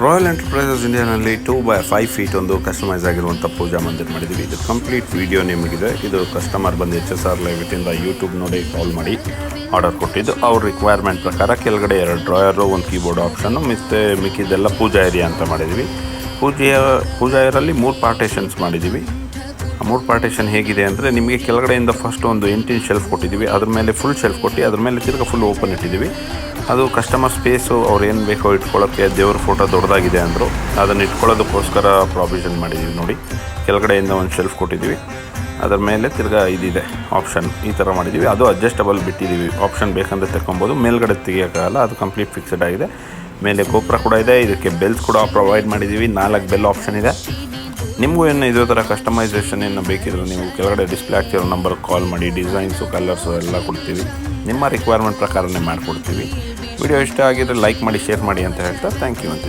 Royal enterprises ಇಂಡಿಯಾನಲ್ಲಿ 2x5 feet ಒಂದು customise ಆಗಿರುವಂಥ ಪೂಜಾ ಮಂದಿರ ಮಾಡಿದ್ದೀವಿ. ಇದು ಕಂಪ್ಲೀಟ್ ವಿಡಿಯೋ ನಿಮಗಿದೆ. ಇದು ಕಸ್ಟಮರ್ ಬಂದು HSR ಲೈವಿಟಿಂದ ಯೂಟ್ಯೂಬ್ ನೋಡಿ ಕಾಲ್ ಮಾಡಿ ಆರ್ಡರ್ ಕೊಟ್ಟಿದ್ದು. ಅವ್ರ ರಿಕ್ವೈರ್ಮೆಂಟ್ ಪ್ರಕಾರ ಕೆಳಗಡೆ 2 ಡ್ರಾಯರು, ಒಂದು ಕೀಬೋರ್ಡ್ ಆಪ್ಷನ್ನು, ಮತ್ತು ಮಿಕ್ಕಿದ್ದೆಲ್ಲ ಪೂಜಾ ಏರಿಯಾ ಅಂತ ಮಾಡಿದ್ದೀವಿ. ಪೂಜಾ ಏರಲ್ಲಿ 3 ಪಾರ್ಟೇಷನ್ಸ್ ಮಾಡಿದ್ದೀವಿ. ಆ 3 ಪಾರ್ಟೇಷನ್ ಹೇಗಿದೆ ಅಂದರೆ, ನಿಮಗೆ ಕೆಳಗಡೆಯಿಂದ ಫಸ್ಟ್ ಒಂದು 8 ಇಂಚ್ ಶೆಲ್ಫ್ ಕೊಟ್ಟಿದ್ದೀವಿ. ಅದ್ರ ಮೇಲೆ ಫುಲ್ ಶೆಲ್ಫ್ ಕೊಟ್ಟು ಅದ್ರ ಮೇಲೆ ತಿರ್ಗಿ ಫುಲ್ ಓಪನ್ ಇಟ್ಟಿದ್ದೀವಿ. ಅದು ಕಸ್ಟಮರ್ ಸ್ಪೇಸು ಅವ್ರು ಏನು ಬೇಕೋ ಇಟ್ಕೊಳ್ಳೋಕ್ಕೆ. ದೇವ್ರ ಫೋಟೋ ದೊಡ್ಡದಾಗಿದೆ ಅಂದರು, ಅದನ್ನು ಇಟ್ಕೊಳ್ಳೋದಕ್ಕೋಸ್ಕರ ಪ್ರಾವಿಷನ್ ಮಾಡಿದ್ದೀವಿ. ನೋಡಿ, ಕೆಳಗಡೆಯಿಂದ ಒಂದು ಶೆಲ್ಫ್ ಕೊಟ್ಟಿದ್ದೀವಿ, ಅದರ ಮೇಲೆ ತಿರ್ಗಾ ಇದಿದೆ ಆಪ್ಷನ್, ಈ ಥರ ಮಾಡಿದ್ದೀವಿ. ಅದು ಅಡ್ಜಸ್ಟಬಲ್ ಬಿಟ್ಟಿದ್ದೀವಿ, ಆಪ್ಷನ್ ಬೇಕಂದರೆ ತಗೊಬೋದು. ಮೇಲ್ಗಡೆ ತೆಗಿಯೋಕ್ಕಾಗಲ್ಲ, ಅದು ಕಂಪ್ಲೀಟ್ ಫಿಕ್ಸೆಡ್ ಆಗಿದೆ. ಮೇಲೆ ಗೋಪುರ ಕೂಡ ಇದೆ. ಇದಕ್ಕೆ ಬೆಲ್ಸ್ ಕೂಡ ಪ್ರೊವೈಡ್ ಮಾಡಿದ್ದೀವಿ. 4 ಬೆಲ್ ಆಪ್ಷನ್ ಇದೆ. ನಿಮಗೂ ಏನು ಇದೇ ಥರ ಕಸ್ಟಮೈಸೇಷನ್ ಏನು ಬೇಕಿದ್ರೆ ನೀವು ಕೆಳಗಡೆ ಡಿಸ್ಪ್ಲೇ ಆಗ್ತಿರೋ ನಂಬರ್ಗೆ ಕಾಲ್ ಮಾಡಿ. ಡಿಸೈನ್ಸು, ಕಲರ್ಸು ಎಲ್ಲ ಕೊಡ್ತೀವಿ. ನಿಮ್ಮ ರಿಕ್ವೈರ್ಮೆಂಟ್ ಪ್ರಕಾರನೇ ಮಾಡಿಕೊಡ್ತೀವಿ. ವಿಡಿಯೋ ಇಷ್ಟ ಆಗಿದ್ರೆ ಲೈಕ್ ಮಾಡಿ, ಶೇರ್ ಮಾಡಿ ಅಂತ ಹೇಳ್ತಾ ಥ್ಯಾಂಕ್ ಯು ಅಂತ.